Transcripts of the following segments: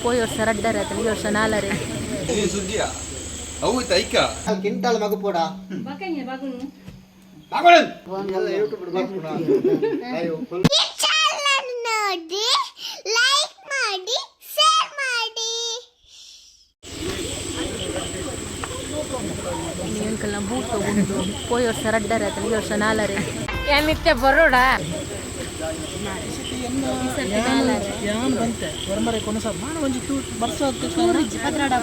పోయి ವರ್ಷ ರಡ್ಡರ ಈ ವರ್ಷ ನಾಲರೆ ನೀನು ಸುದ್ದಿಯ ಅವು ತೈಕ ಕಿಂಟಾಲ್ ಮಗು ಪೋಡ ಬಕಂಗೆ ಬಗುನು ಬಾಗೋಳನ್ ಎಲ್ಲ ಯೂಟ್ಯೂಬ್ ಬರ್ಕುನಾ ಅಯ್ಯೋ ಚಾನಲ್ ನೋಡಿ ಲೈಕ್ ಮಾಡಿ ಶೇರ್ ಮಾಡಿ ನೀವೆಂಕಲ್ನ ಬೂಟ್ ತಗೊಂಡು పోయి ವರ್ಷ ರಡ್ಡರ ಈ ವರ್ಷ ನಾಲರೆ ಏನಿತ್ತೆ ಬರೋಡ ಯಾನ್ ಬಂತೆ ಹೊರಮರೆ ಕೊನಸ ಮಾನ ಒಂಜಿ ಬರ್ಸ ಚೂರಿಜ್ಜಿ ಪದ್ರಾಡ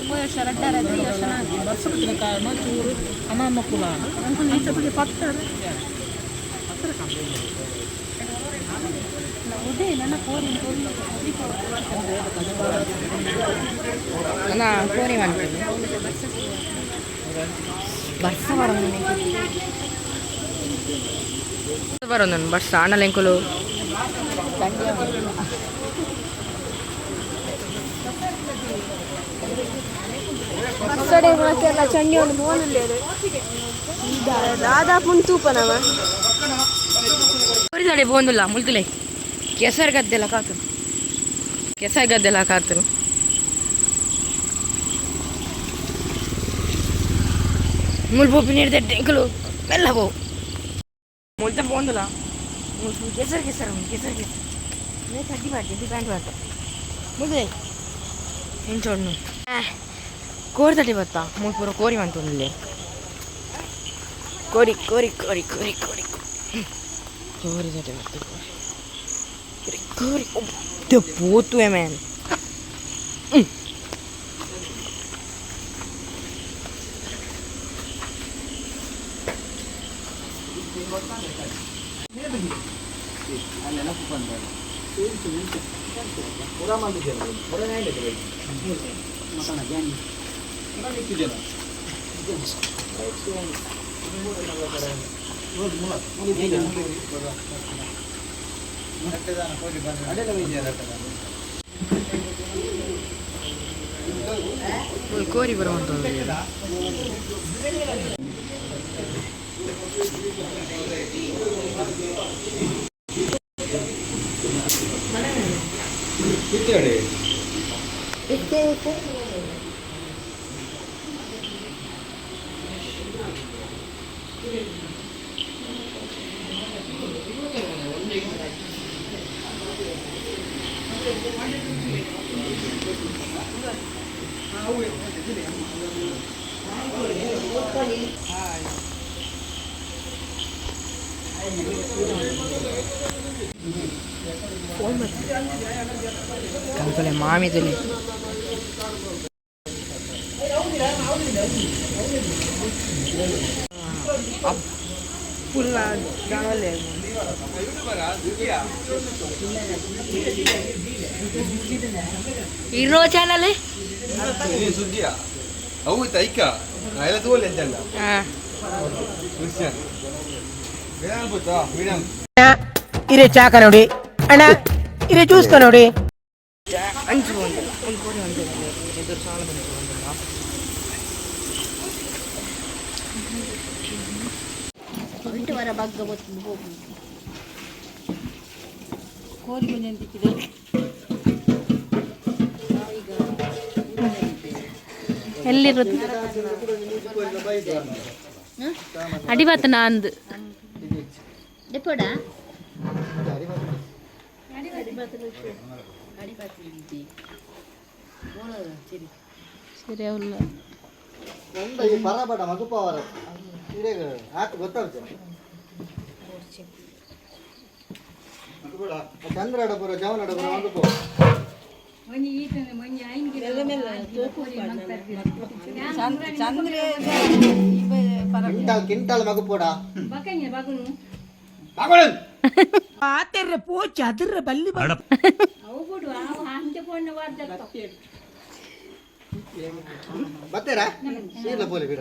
పోయి ವರ್ಷ ರಡ್ಡರ ಈ ವರ್ಷ ನಾಲರೆ ಬರ್ಸ ಬಿಟ್ಟಿನ ಕಾರಣ ಚೂರು ಅನಾನುಕೂಲ ಅಂಕುಲ್ ಈಚೆ ಬಗ್ಗೆ ಪತ್ತಾರೆ ಉದೇ ನನ್ನ ಕೋರಿ ಅಣ್ಣ ಕೋರಿ ಮಾಡ್ತೀನಿ ಬರ್ಸ ಬರೋದು ಬರ್ಸ ಅಣ್ಣಲೆಂಕುಲು ಬಸ್ಸಡೆ ಮಾತೆಲ್ಲ ಚಂಡಿ ಒಂದು ಮೋನುಲ್ಲೇರು ದಾದಾಪುನ್ ತೂಪನವ ಕೋರಿದಡೆ ಬೋಂದುಲ್ಲ ಮುಳ್ತುಲೆ ಕೆಸರು ಗದ್ದೆಲ್ಲ ಕಾತನು ಕೆಸರು ಗದ್ದೆಲ್ಲ ಕಾತನು ಮುಳ್ಪೊಪ್ಪಿ ನೀಡಿದೆ ಟೆಂಕಲು ಮೆಲ್ಲ ಪೋ ಮುಳ್ತ ಬೋಂದುಲ್ಲ ಮುಳ್ಪು ಕೆಸರು ಕೆಸರು ನೇ ಕಡ್ಡಿ ಮಾಡ್ತೀನಿ ಪ್ಯಾಂಟ್ ಮಾಡ್ತಾ ಮುಳ್ದೆ ಹೆಂಚೋಡ್ನು ಕೋರಿ ತಟ್ಟಿ ಬತ್ತಾ ಮುಳ್ಪುರ ಕೋರಿ ಮಂತೊಂದಿಲ್ಲ ಕೋರಿ ಕೋರಿ ಕೋರಿ ಕೋರಿ ಕೋರಿ ಕೋರಿ ತಟ್ಟಿ ಬತ್ತ ಕೋರಿ ಕೋರಿ ಒಬ್ಬ ಪೋತು ಮ್ಯಾನ್ ಕೋರಿ ಬರುವಂಥದ್ದು ಕಂತಲೆ ಮಾಮಿದುಲೆ ಪುಲ್ಲ ಜಾಣಲೆ ಇರೋ ಚಾನಲ್ ನೀನು ಸುದ್ದಿಯ ಅವು ತೈಕ ಎಲ್ಲ ತೋಲೆ ಅಂತಲ್ಲ ಕ್ರಿಶ್ಚಿಯನ್ ಬೇಡ ಮೇಡಮ್ ಇರೆ ಚಾಕ ನೋಡಿ ಅಣ್ಣ ಇರೆ ಚೂಸ್ಕ ನೋಡಿ ಅಂಚು ಒಂದು ಕೋರಿ ಒಂದು ಎದುರು ಸಾಲ ಬಂತು ಇಂಟು ವರ ಬಗ್ಗ ಗೊತ್ತು ಹೋಗು ಕೋರಿ ಮುಂಜೆ ಅಂತಿಕ್ಕಿದೆ ಎಲ್ಲಿರುತ್ತೆ ಅಡಿಬಾತನ ಅಂದು ಡೆಪೋಡ ಸರಿ ಅವಲ್ಲ ಪರಬಡ ಮಗುಪವರ ಆತು ಗೊತ್ತಾಗ್ತದೆ ಚಂದ್ರಡಪುರ ಜವನಡಪುರ ಮಗುಪೋ ಕಿಂಟಾಲ್ ಮಗು ಪೋಡ ಬಕಂಗೆ ಬಗುನು ಬಾಗೋಳನ್ ಆತೆರ್ರೆ ಪೋಚಿ ಅದ್ರ ಬಲ್ಲಿ ಅವು ಬಿಡು ಅವು ಹಂತೆ ಪೋಣ ವಾರ್ದ ಬತ್ತೇರಾ ಸೀಲ ಪೋಲಿ ಬಿಡ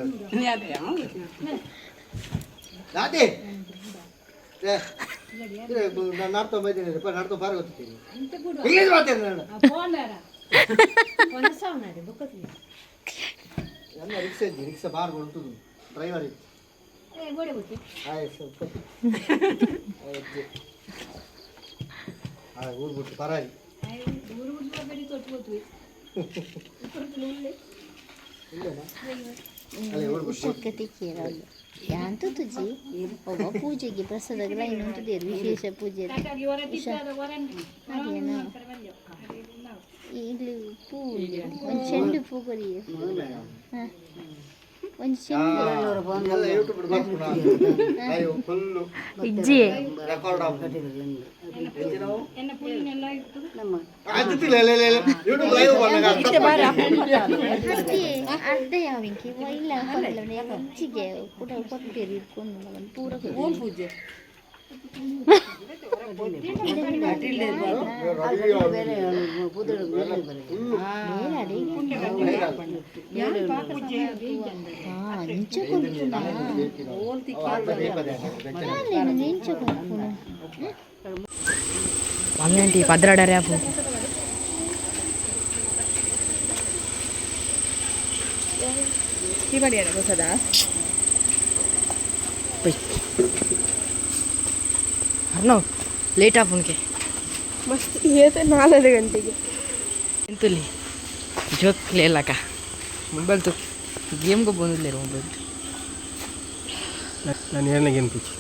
ದಾದಿ ನಾಡ್ತೋ ಬೈತೀನಿ ನಾಡ್ತೋ ಬಾರ ಗೊತ್ತೀನಿ ಇಂಗ್ಲೀಷ್ ಮಾತಾಡಿ ನಾನು ಎಲ್ಲ ರಿಕ್ಷಾ ಇದ್ದಿ ರಿಕ್ಷಾ ಬಾರ್ ಕೊಡ್ತು ಡ್ರೈವರ್ ಇತ್ತು ಆಯ್ತು ಊರು ಬಿಟ್ಟು ಪರಾಯಿ ಉಷಕ್ಕತೆ ಕೇಳಲ್ಲ ಯಾಂತ ತುಜಿ ಒಬ್ಬ ಪೂಜೆಗೆ ಪ್ರಸಾದ ಲೈನ್ ಅಂತಿದ್ದೇರು ವಿಶೇಷ ಪೂಜೆ ಇಲ್ಲಿ ಪೂ ಒಂದು ಚೆಂಡು ಪೂ ಕೊಡಿ ಒಂದು ಚೆಂಡು ಇಜ್ಜಿ ಅರ್ಧ ಯಾವಿಂಕಿ ಇಲ್ಲ ಹೆಚ್ಚಿಗೆ ಕೂಡ ಕೊಟ್ಟೇರಿ ಇಟ್ಕೊಂಡು ಪೂರ ಪೂಜೆ అమ్మేంటి పద్రాడ రేపు అర్నవ్ లేట్ ఆపున్కే ಮಸ್ತ್ ಏತೆ 4 ಗಂಟೆಗೆ ಎಂತುಲಿ ಜೋಕ್ ಲೇಲಕ ಮೊಬೈಲ್ ತು ಗೇಮ್ ಗೋ ಬಂದಿಲ್ಲ ಮೊಬೈಲ್ ನಾನು ಏನಾಗ ಅನ್ಪಿಚ್ಚಿ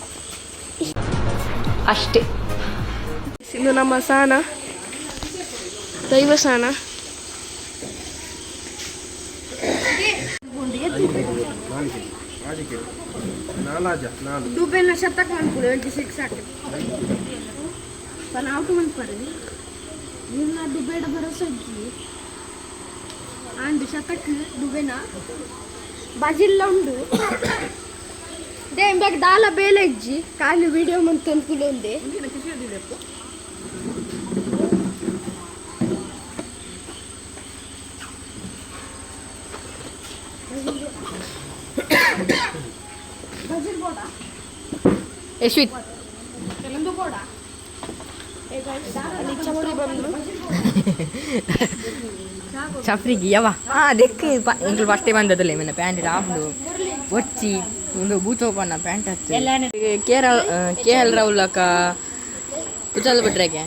ಅಷ್ಟೇ ಇದು ನಮ್ಮ ಸಾನ ದೈವ ಸಾನ ಡುಬೆನ ಶತಕ ಅನ್ಕೊಳ್ಳಿ 26 ಹಾಕಿ पण आउट मन पडली निर्ना दुबेड भरसज्जी आणि शतक दुबेना बाजीला ಉಂಡು ದೇಂಬೆಗ್ ದಾಲ ಬೇಲೆಜ್ಜಿ ಕಾಲು ವಿಡಿಯೋ ಮಂತನ್ ಕುಲೊಂದೆ ಬಾಜಿಲ್ ಬೋಡಾ ಯಶ್ವಿತ್ ಕೆಲಂದು ಬೋಡಾ చఫ్రికి యవా దెక్కి ఇంట్లో ఫస్ట్ ಬಂದದಲ್ಲ ಏನ ಪ್ಯಾಂಟ್ ಆಫ್ಡು వచ్చి ಒಂದು ಬೂತೋಪನ್ನ ಪ್ಯಾಂಟ್ ಹಚ್ಚಿ KL ರಾಹುಲಕ ಕುಚಲ್ ಬಿಟ್ರೆಗೆ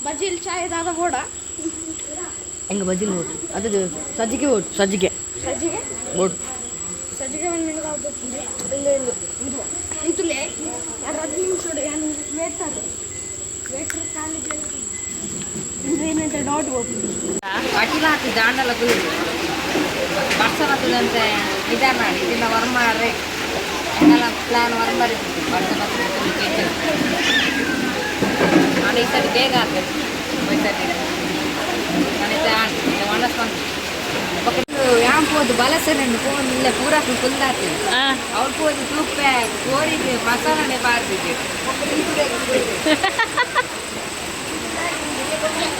ಬಜಿಲ್ ಚಾಯ್ ದಾದ ಬೋಡ ಹೆಂಗ ಬಜಿಲ್ ಓಟ್ ಅದು ಸಜ್ಜಿಗೆ ಓಟ್ ಸಜ್ಜಿಗೆ ಓಟ್ ಸಜ್ಜಿಗೆ ಒಂದು ಮಿನಿಟ್ ಆಗ್ತದೆ ಇಲ್ಲ ಇದು ಇಂತಲೇ 10 ನಿಮಿಷ ನಾನು ವೇಟ್ ಆದ ವೇಟರ್ ಕಾಲಿಗೆ ఇంకేంటంటే డౌట్ పోతుంది అట్లాంటి దాండలకు వర్షమవుతుందంటే ఇదన్నాడు చిన్న వర్మారే ఎంగల ప్లాన్ వర్మరి వర్షమవుతుంది అని ఈసారి ಬೇಗ ಆಗ್ತದೆ పోదు బలసనండి ఫోన్ ಇಲ್ಲ ಪೂರಾ ಕುಲ್ದಾತಿ ಅವ್ರು పోదు ತುಪ್ಪೆ ಕೋರಿಗೆ ಮಸಾಲನೆ ಬಾರ್ದಿದೆ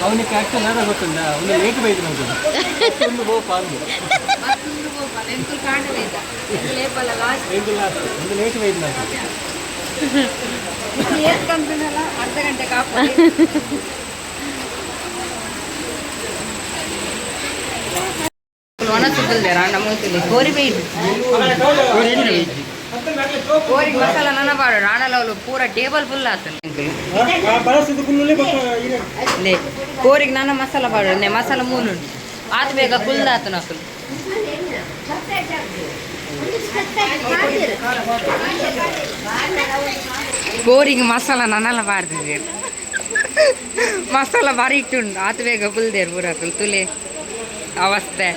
ಅವನಿಗೆ ಆ್ಯಕ್ಚುಲ್ ಏನಾರ ಗೊತ್ತುಂಟ ಅವನು ಲೇಟ್ ಬೈದು ನಮ್ಗೆ ಒಂದು ಬೋ ಪಾಲ್ದು ಎಂತೂ ಕಾಣಲಿಲ್ಲ ಲೇಪಲ್ಲ ಲಾಸ್ಟ್ ಒಂದು ಲೇಟ್ ಬೈದು ನಮ್ಗೆ ಏತ್ಕಂತನಲ್ಲ ಅರ್ಧ ಗಂಟೆ ಕಾಪ ಒಣ ಸಿಕ್ಕಲ್ದೆ ರಾಂಡ ಮೂತಿಲಿ ಕೋರಿ ಬೇಯ್ದು ಕೋರಿಗೆ ಮಸಾಲ ನನ್ನ ಬಾಡು ರಾಣಲವಲು ಪೂರ ಟೇಬಲ್ ಫುಲ್ ಆತನೆ ಕೋರಿಗೆ ನನ್ನ ಮಸಾಲ ಬಾಡು ಮಸಾಲ ಮೂಲುಂಡು ಆತ ಬೇಗ ಫುಲ್ ಆತನ ಅಸಲು ಕೋರಿಗೆ ಮಸಾಲ ನನ್ನಲ್ಲ ಬಾರ್ದಿದೆ ಮಸಾಲ ಬಾರಿ ಇಟ್ಟುಂಡು ಆತ ಬೇಗ ಫುಲ್ದೇರು ಪೂರ ಅಸಲು ತುಲೆ ಅವಸ್ಥೆ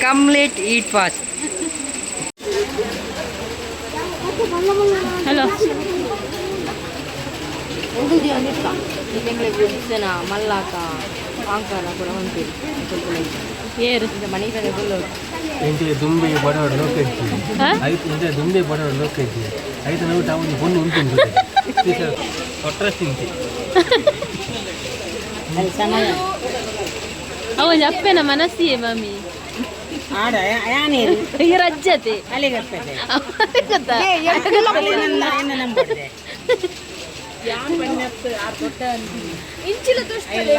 Come late, eat fast. Hello ಒಂದು ದಿನ ನಿಕ್ಕ ಈ ತಿಂಗಳಿಗೆ ಜನ ಮಲ್ಲಾಕ ಆಂಕಾರ ಕೂಡ ಹೊಂತೀರಿ ಏರು ಮನೆ ಕಡೆ ಫುಲ್ಲು ಎಂಟಿಗೆ ದುಂಬಿ ಬಡವಡು ಲೋಕ ಇರ್ತೀವಿ ಐದು ಎಂಟಿಗೆ ದುಂಬಿ ಬಡವಡು ಲೋಕ ಇರ್ತೀವಿ ಐದು ನಾವು ಟೌನ್ ಒಂದು ಉಂಟು ಒಟ್ಟರೆ ತಿಂತಿ ಅವ ಅಪ್ಪನ ಮನಸ್ಸಿಯೇ ಮಮ್ಮಿ ರಜ್ಜತೆ ಗೊತ್ತಾ ಇಂಚಿಲ ತೋರಿಸ್ತಾರೆ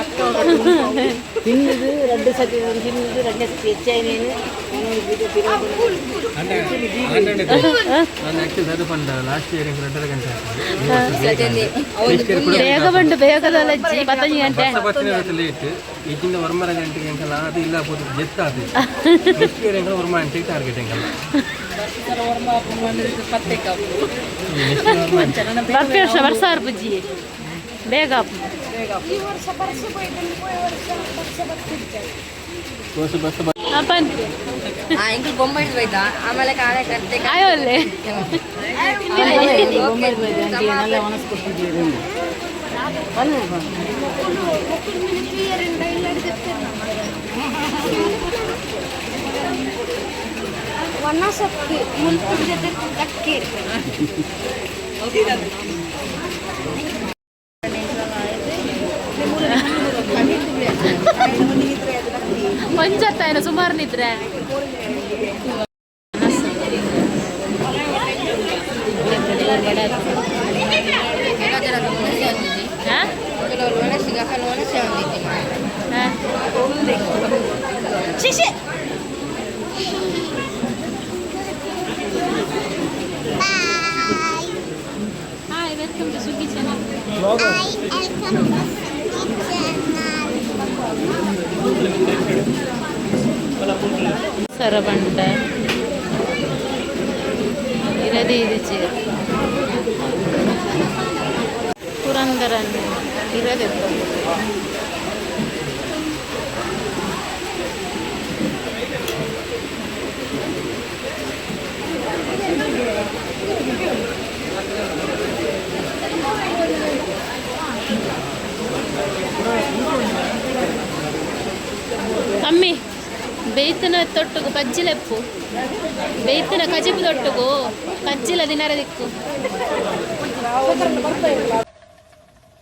ತಿನ್ನುದು 2 ಸತಿ ತಿನ್ನುದು 2 ಸತಿ ಹೆಚ್ಚಾಯಿನೇನು ನಾನು ಆ್ಯಕ್ಚುಲಿ ಅದು ಪಂಡ ಲಾಸ್ಟ್ ಇಯರ್ 2 ಗಂಟೆ ಬೇಗ ಬಂಡು ಬೇಗದಲ್ಲಜ್ಜಿ 15 ಗಂಟೆ ಲೇಟ್ ಈಗಿಂದ 1 ಗಂಟೆಗೆ ಎಂಕಲ್ಲ ಅದು ಇಲ್ಲ ಹೋದ ಜೆತ್ ಅದು ನೆಕ್ಸ್ಟ್ ಇಯರ್ ಎಂಕಲ್ಲ 1 ಗಂಟೆಗೆ ಟಾರ್ಗೆಟ್ ಎಂಕಲ್ಲ ವರ್ಷ ಬಜ್ಜಿ ಬೇಗ ಈ ವರ್ಷ ಬರ್ಸಿ ಹೋಯ್ತು ವರ್ಷ ಬರ್ತಿದ್ದೆ ಎಂಕಲ್ ಬೊಮ್ಮ ಇಡ್ಬೋಯ್ತಾ ಆಮೇಲೆ ಕಾಳೆ ಕತ್ತೆ ಆಯೋಲ್ಲೆ ಬೊಮ್ಮ ಇಡ್ಬೋಯ್ತು നല്ല ಒಣಸ್ಕೊಟ್ಟಿದ್ದೀವಿ ಒಣ ಸೊಪ್ಪು ಮುಲ್ಪುರ ಜೊತೆ ಅಕ್ಕಿ ಮಂಜತ್ತಾಯನ ಸುಮಾರು ನಿದ್ರೆ ಹಾಯ್ ವೆಲ್ಕಮ್ ಟು ಸುಗ್ಗಿ ಚಾನಲ್. ಸರಬಂಡ ಇರದಿ ಇದಿಚೆ ಪುರಂದರನ್ ಇರದೆತ್ತು ಅಮ್ಮಿ ಬೇಯ್ತಿನ ತೊಟ್ಟುಗು ಪಜ್ಜಿಲೆಪ್ಪು ಬೇಯ್ತಿನ ಕಜಿಪು ತೊಟ್ಟುಗು ಕಜ್ಜಿಲ ದಿನರ ದಿಕ್ಕು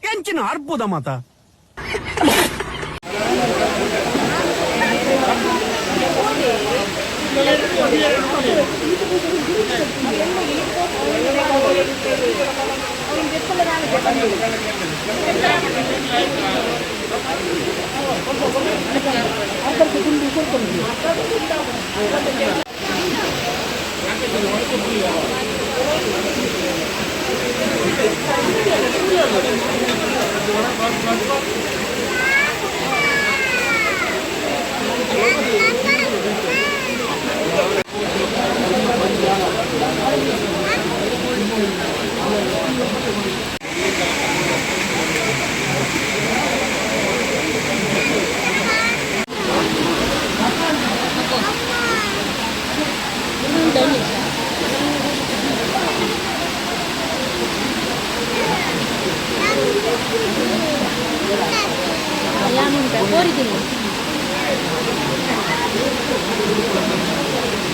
ಎಂಚಿನ ಅರ್ಬುದ ಮಾತ ಕೋರಿದ್ದೀನಿ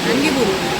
ಹಂಗೆ ಬರು